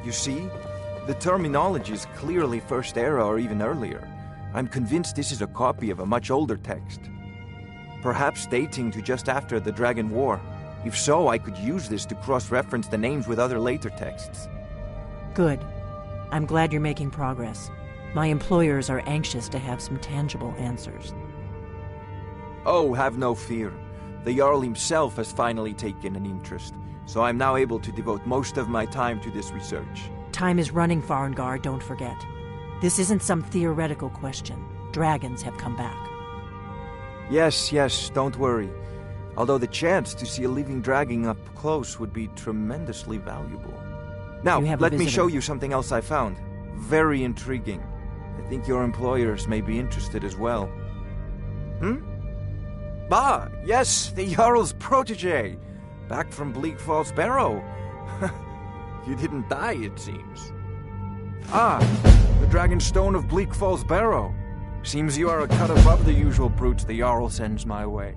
You see? The terminology is clearly First Era or even earlier. I'm convinced this is a copy of a much older text. Perhaps dating to just after the Dragon War. If so, I could use this to cross-reference the names with other later texts. Good. I'm glad you're making progress. My employers are anxious to have some tangible answers. Oh, have no fear. The Jarl himself has finally taken an interest, so I'm now able to devote most of my time to this research. Time is running, Farengar, don't forget. This isn't some theoretical question. Dragons have come back. Yes, don't worry. Although the chance to see a living dragon up close would be tremendously valuable. Now, let me show you something else I found. Very intriguing. I think your employers may be interested as well. Ah, yes, the Jarl's protege. Back from Bleak Falls Barrow. You didn't die, it seems. Ah, the Dragon Stone of Bleak Falls Barrow. Seems you are a cut above the usual brutes the Jarl sends my way.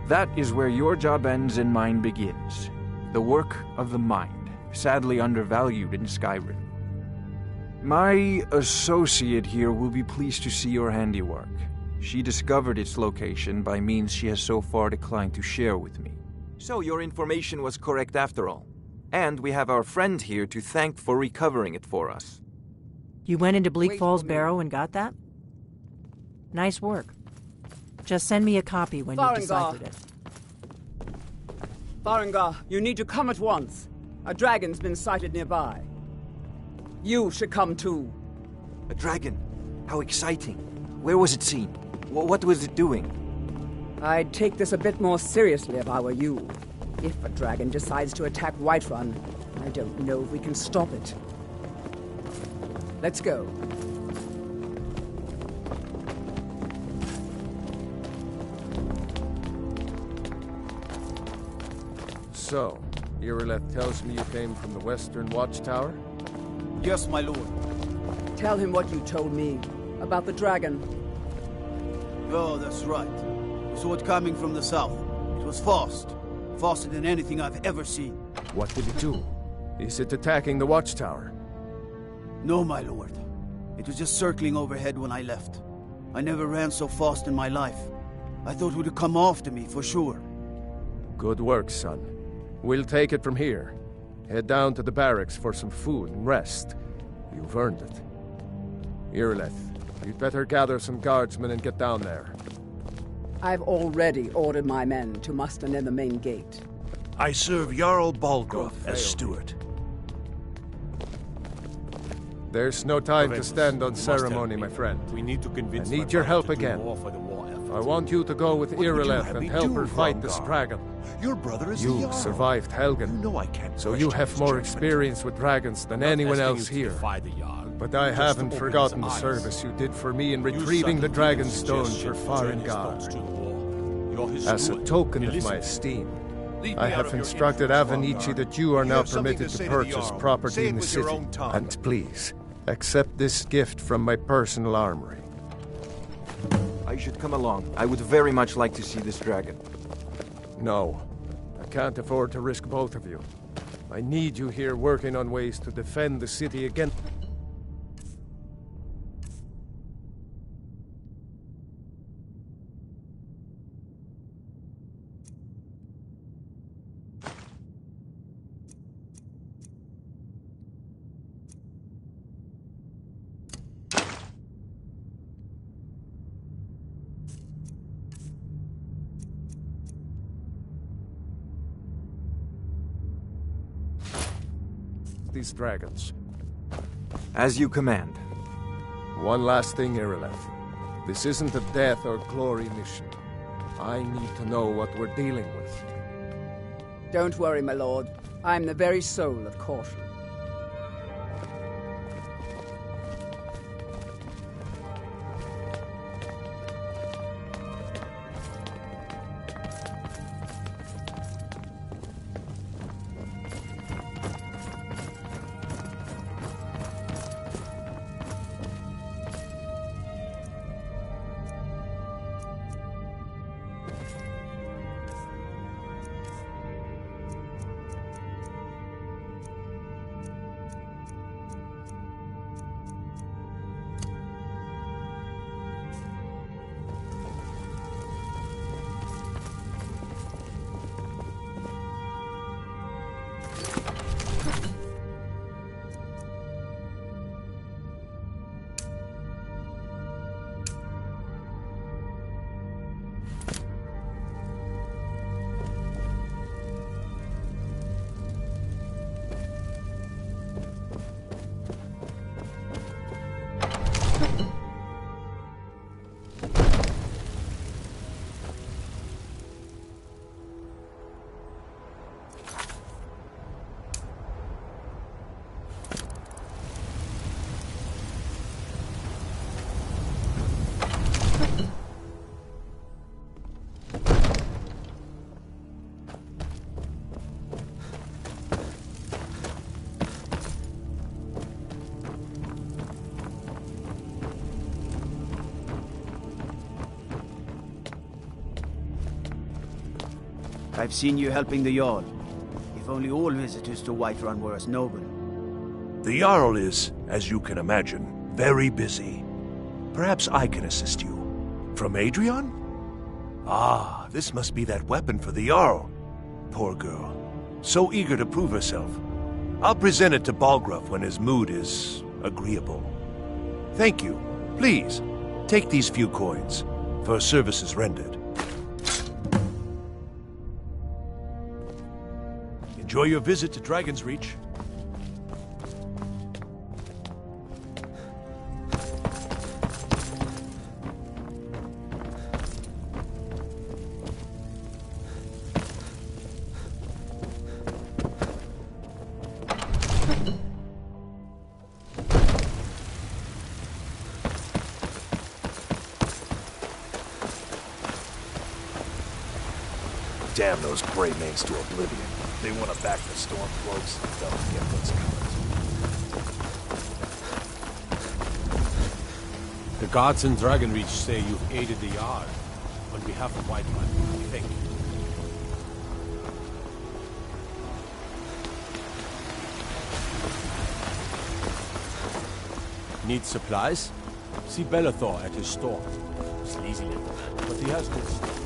That is where your job ends and mine begins. The work of the mind, sadly undervalued in Skyrim. My associate here will be pleased to see your handiwork. She discovered its location by means she has so far declined to share with me. So your information was correct after all. And we have our friend here to thank for recovering it for us. You went into Bleak Falls Barrow and got that? Nice work. Just send me a copy when you've deciphered it. Farengar, you need to come at once. A dragon's been sighted nearby. You should come too. A dragon? How exciting. Where was it seen? What was it doing? I'd take this a bit more seriously if I were you. If a dragon decides to attack Whiterun, I don't know if we can stop it. Let's go. So, Irileth tells me you came from the Western Watchtower? Yes, my lord. Tell him what you told me about the dragon. Oh, that's right. We saw it coming from the south. It was fast. Faster than anything I've ever seen. What did it do? Is it attacking the Watchtower? No, my lord. It was just circling overhead when I left. I never ran so fast in my life. I thought it would come after me, for sure. Good work, son. We'll take it from here. Head down to the barracks for some food and rest. You've earned it. Irileth, you'd better gather some guardsmen and get down there. I've already ordered my men to muster near the main gate. I serve Jarl Balgruuf as steward. There's no time to stand on ceremony, my friend. We need to convince I need your help again. I want you to go with Irileth and help her fight this dragon. Your brother is You survived Helgen, You know I can't so you have more experience with dragons than anyone else here. But I haven't forgotten the service you did for me in retrieving the Dragon Stone for Farengar. As a token of my esteem, I have instructed Avenici that you are now permitted to purchase property in the city. And please, accept this gift from my personal armory. I should come along. I would very much like to see this dragon. No, I can't afford to risk both of you. I need you here working on ways to defend the city against... these dragons. As you command. One last thing, Irileth. This isn't a death or glory mission. I need to know what we're dealing with. Don't worry, my lord. I'm the very soul of caution. I've seen you helping the Jarl. If only all visitors to Whiterun were as noble. The Jarl is, as you can imagine, very busy. Perhaps I can assist you. From Adrian? Ah, this must be that weapon for the Jarl. Poor girl. So eager to prove herself. I'll present it to Balgruuf when his mood is agreeable. Thank you. Please, take these few coins for services rendered. Enjoy your visit to Dragon's Reach. Damn those Grey Manes to oblivion. They want to back the Stormcloaks. They'll get what's coming. The guards in Dragonreach say you've aided the Jarl on behalf of Whiterun. Thank you. Need supplies? See Bellathor at his store. Sleazy little, but he has good stuff.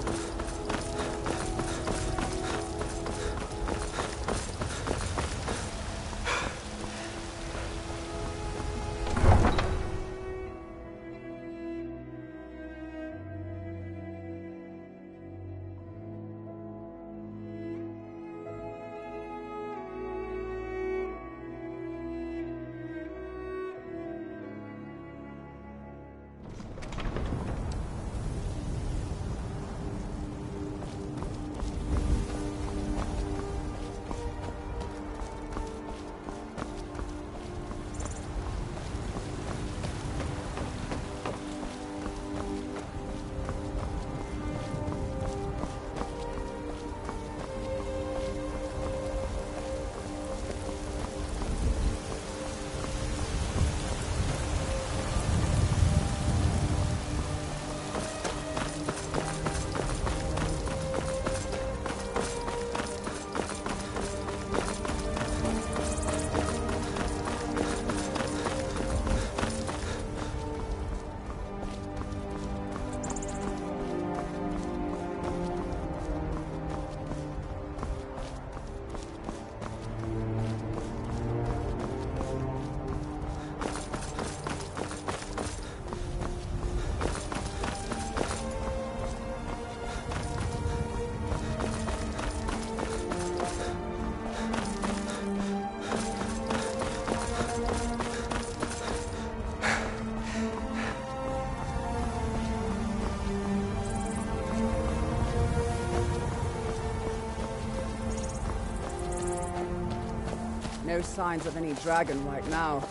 No signs of any dragon right now,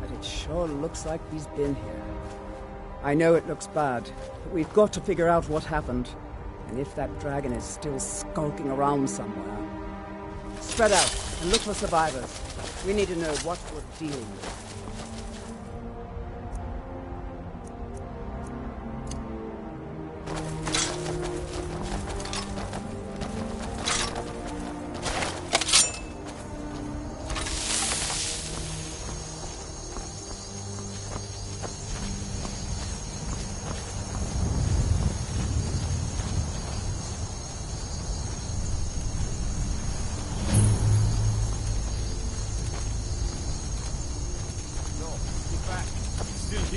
but it sure looks like he's been here. I know it looks bad, but we've got to figure out what happened, and if that dragon is still skulking around somewhere. Spread out and look for survivors. We need to know what we're dealing with.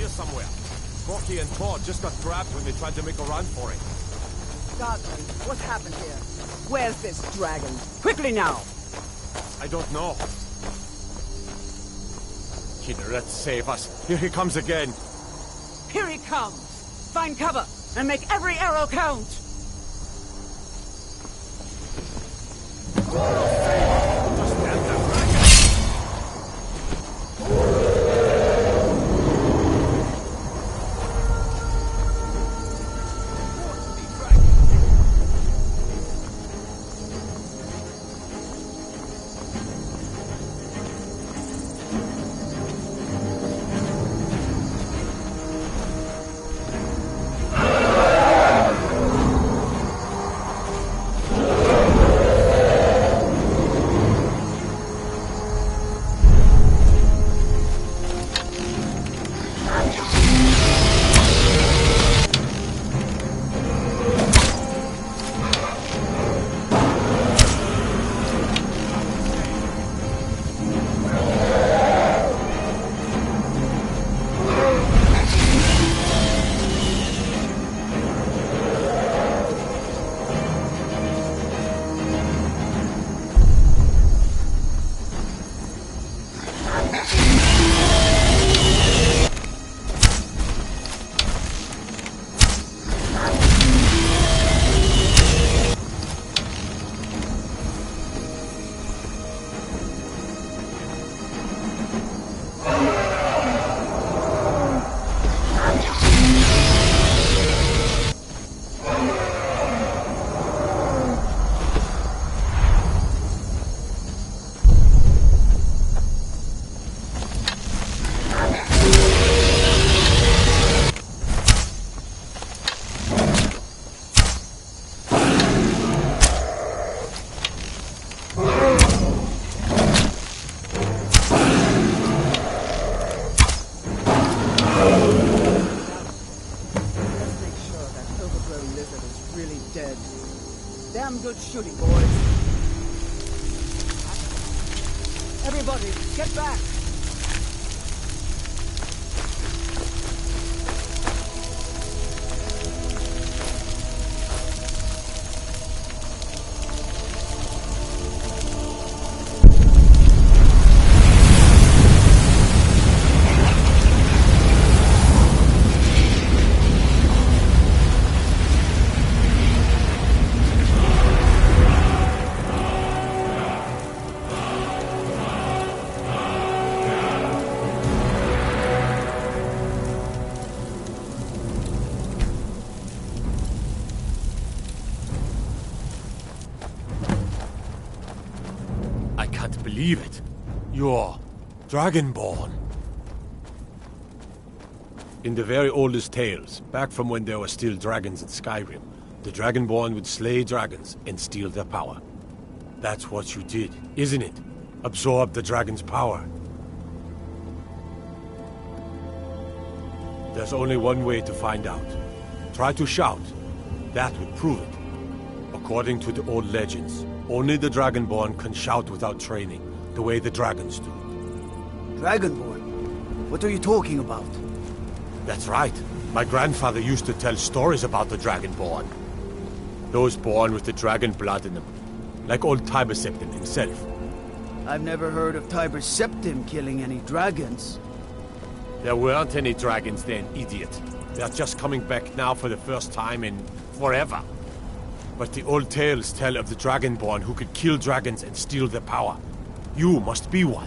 Somewhere. Corky and Thor just got trapped when they tried to make a run for it. Godwin, what happened here? Where's this dragon? Quickly now! I don't know. Kidder, save us. Here he comes again. Here he comes! Find cover and make every arrow count! damn good shooting, boys. Everybody, get back! Believe it. You're Dragonborn. In the very oldest tales, back from when there were still dragons in Skyrim, the Dragonborn would slay dragons and steal their power. That's what you did, isn't it? Absorb the dragon's power. There's only one way to find out. Try to shout. That would prove it. According to the old legends, only the Dragonborn can shout without training, the way the dragons do. Dragonborn? What are you talking about? That's right. My grandfather used to tell stories about the Dragonborn. Those born with the dragon blood in them. Like old Tiber Septim himself. I've never heard of Tiber Septim killing any dragons. There weren't any dragons then, idiot. They're just coming back now for the first time in forever. But the old tales tell of the Dragonborn who could kill dragons and steal their power. You must be one.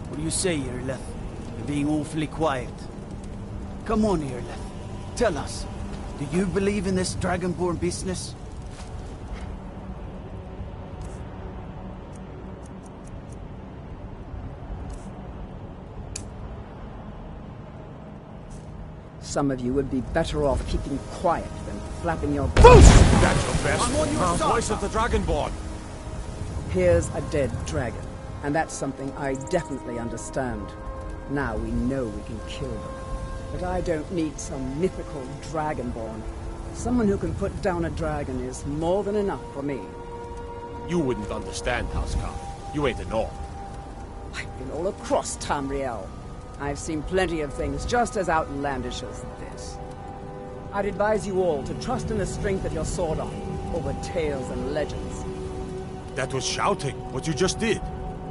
What do you say, Irleth? You're being awfully quiet. Come on, Irleth. Tell us, do you believe in this Dragonborn business? Some of you would be better off keeping quiet than flapping your boots. That's your best. I'm on your side. Voice of the Dragonborn. Here's a dead dragon, and that's something I definitely understand. Now we know we can kill them. But I don't need some mythical Dragonborn. Someone who can put down a dragon is more than enough for me. You wouldn't understand, Housecar. You ain't a North. I've been all across Tamriel. I've seen plenty of things just as outlandish as this. I'd advise you all to trust in the strength of your sword arm over tales and legends. That was shouting, what you just did.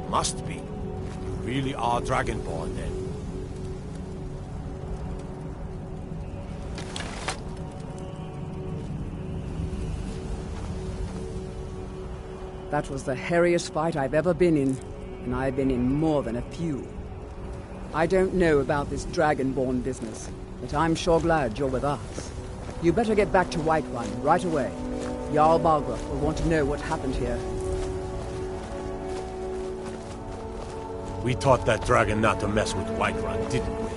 Must be. You really are Dragonborn, then. That was the hairiest fight I've ever been in, and I've been in more than a few. I don't know about this Dragonborn business, but I'm sure glad you're with us. You better get back to Whiterun right away. Jarl Balgruuf will want to know what happened here. We taught that dragon not to mess with Whiterun, didn't we?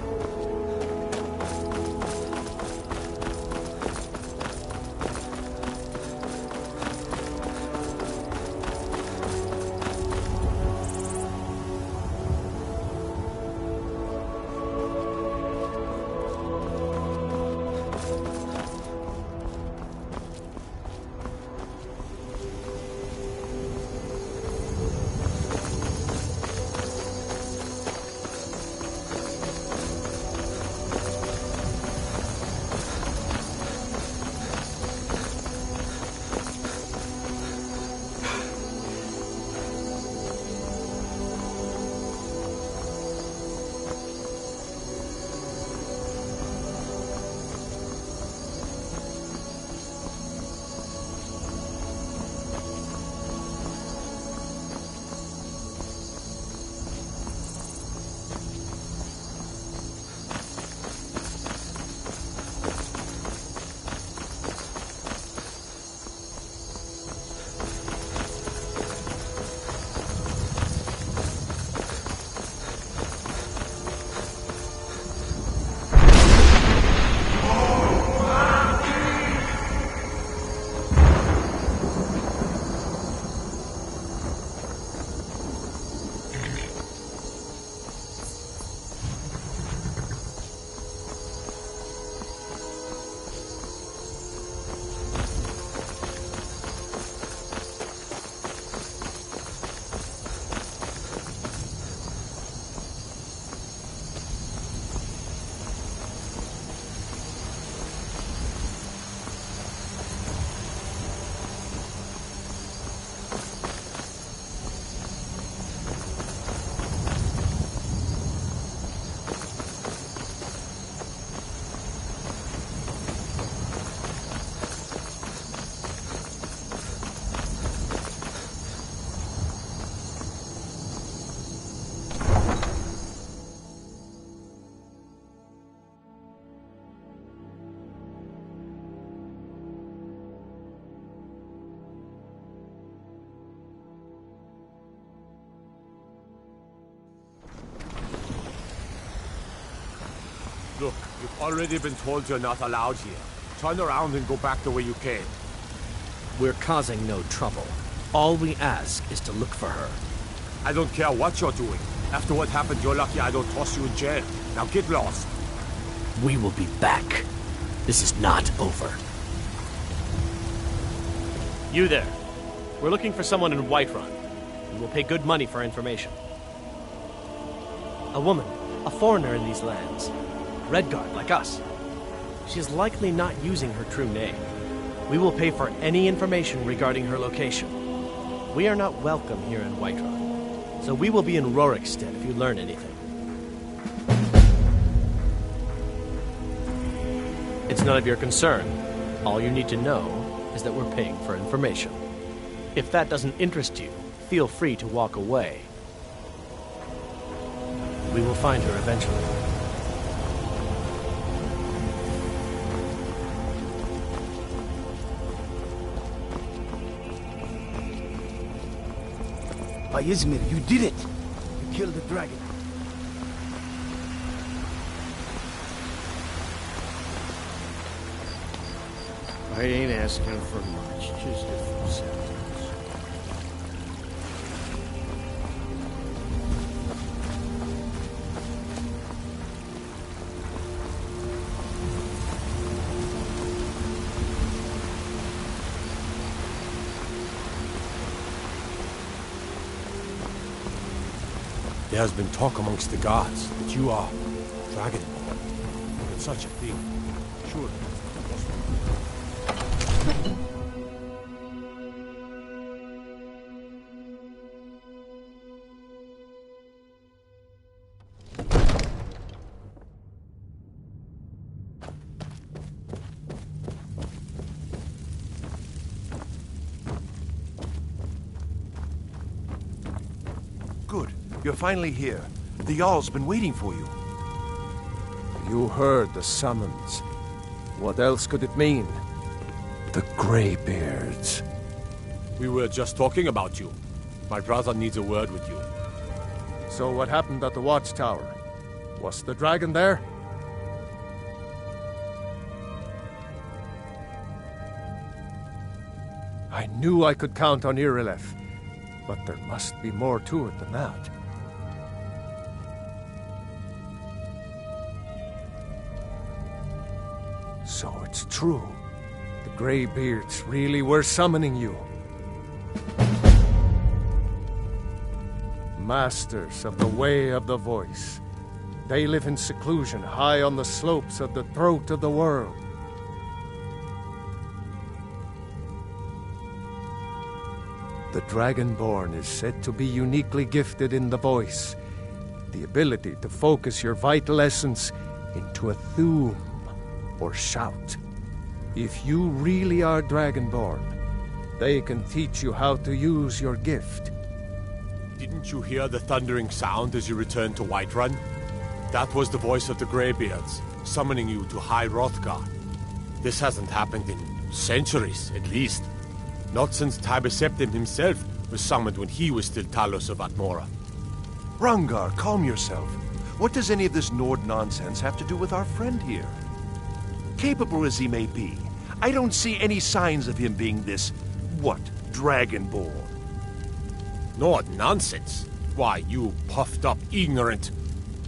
Already been told you're not allowed here. Turn around and go back the way you came. We're causing no trouble. All we ask is to look for her. I don't care what you're doing. After what happened, you're lucky I don't toss you in jail. Now get lost. We will be back. This is not over. You there. We're looking for someone in Whiterun. We will pay good money for information. A woman, a foreigner in these lands. Redguard, like us. She is likely not using her true name. We will pay for any information regarding her location. We are not welcome here in Whiterun, so we will be in Rorikstead if you learn anything. It's none of your concern. All you need to know is that we're paying for information. If that doesn't interest you, feel free to walk away. We will find her eventually. By Izmir, you did it! You killed the dragon. I ain't asking for much, just a few seconds. There has been talk amongst the gods that you are Dragonborn. But such a thing, surely. Good. You're finally here. The Jarl's been waiting for you. You heard the summons. What else could it mean? The Greybeards. We were just talking about you. My brother needs a word with you. So what happened at the watchtower? Was the dragon there? I knew I could count on Irileth, but there must be more to it than that. So it's true. The Greybeards really were summoning you. Masters of the Way of the Voice. They live in seclusion high on the slopes of the throat of the world. The Dragonborn is said to be uniquely gifted in the voice, the ability to focus your vital essence into a thum, or shout. If you really are Dragonborn, they can teach you how to use your gift. Didn't you hear the thundering sound as you returned to Whiterun? That was the voice of the Greybeards, summoning you to High Hrothgar. This hasn't happened in centuries, at least. Not since Tiber Septim himself was summoned when he was still Talos of Atmora. Hrongar, calm yourself. What does any of this Nord nonsense have to do with our friend here? Capable as he may be, I don't see any signs of him being this, Dragonborn. Nord nonsense? Why, you puffed up ignorant.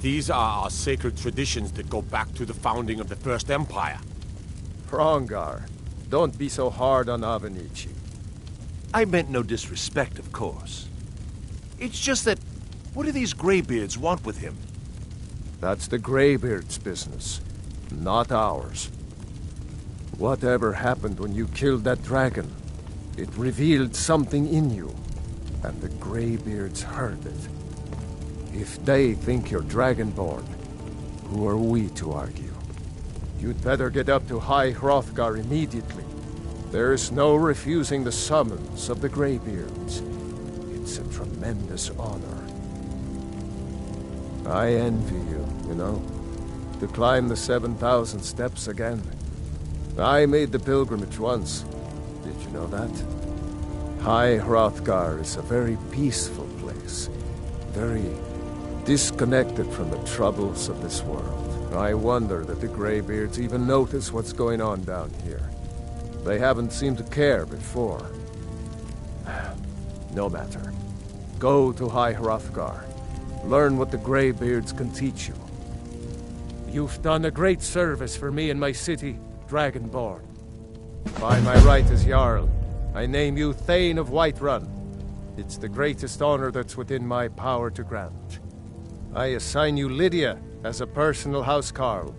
These are our sacred traditions that go back to the founding of the First Empire. Hrongar, don't be so hard on Avenici. I meant no disrespect, of course. It's just that, what do these Greybeards want with him? That's the Greybeards' business, not ours. Whatever happened when you killed that dragon, it revealed something in you, and the Greybeards heard it. If they think you're Dragonborn, who are we to argue? You'd better get up to High Hrothgar immediately. There's no refusing the summons of the Greybeards. It's a tremendous honor. I envy you, you know, to climb the 7,000 steps again. I made the pilgrimage once. Did you know that? High Hrothgar is a very peaceful place. Very disconnected from the troubles of this world. I wonder that the Greybeards even notice what's going on down here. They haven't seemed to care before. No matter. Go to High Hrothgar. Learn what the Greybeards can teach you. You've done a great service for me and my city, Dragonborn. By my right as Jarl, I name you Thane of Whiterun. It's the greatest honor that's within my power to grant. I assign you Lydia as a personal housecarl,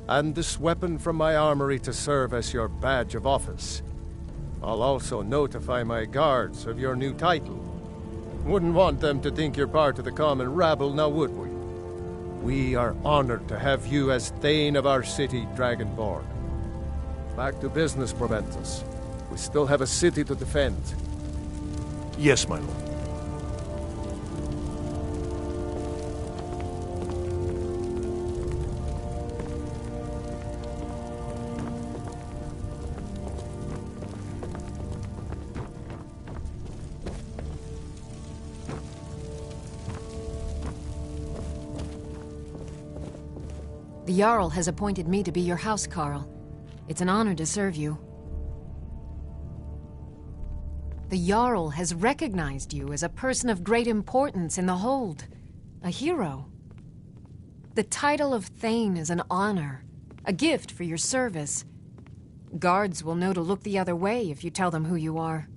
and this weapon from my armory to serve as your badge of office. I'll also notify my guards of your new title. Wouldn't want them to think you're part of the common rabble, now would we? We are honored to have you as Thane of our city, Dragonborn. Back to business, Proventus. We still have a city to defend. Yes, my lord. The Jarl has appointed me to be your housecarl. It's an honor to serve you. The Jarl has recognized you as a person of great importance in the Hold. A hero. The title of Thane is an honor, a gift for your service. Guards will know to look the other way if you tell them who you are.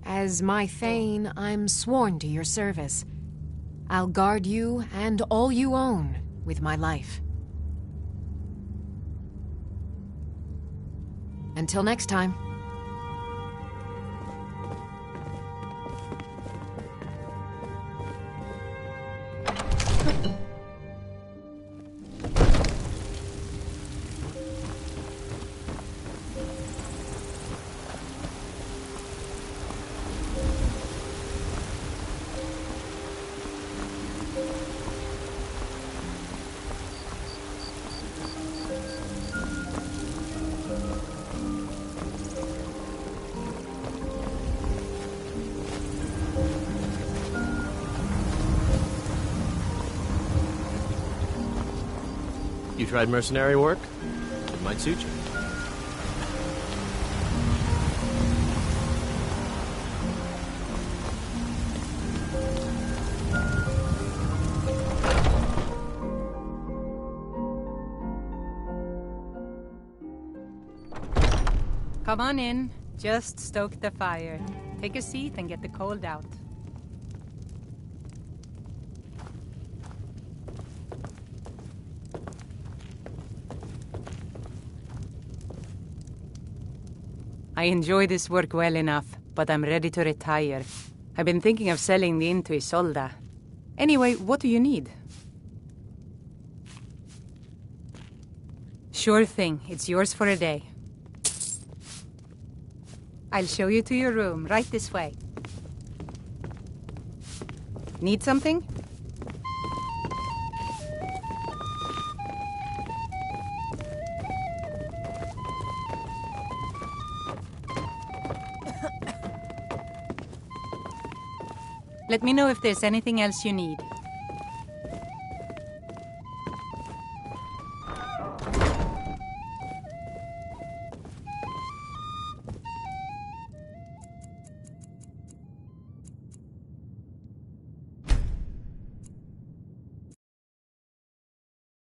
As my Thane, I'm sworn to your service. I'll guard you and all you own with my life. Until next time. You tried mercenary work? It might suit you. Come on in. Just stoke the fire. Take a seat and get the cold out. I enjoy this work well enough, but I'm ready to retire. I've been thinking of selling the inn to Isolde. Anyway, what do you need? Sure thing. It's yours for a day. I'll show you to your room, right this way. Need something? Let me know if there's anything else you need.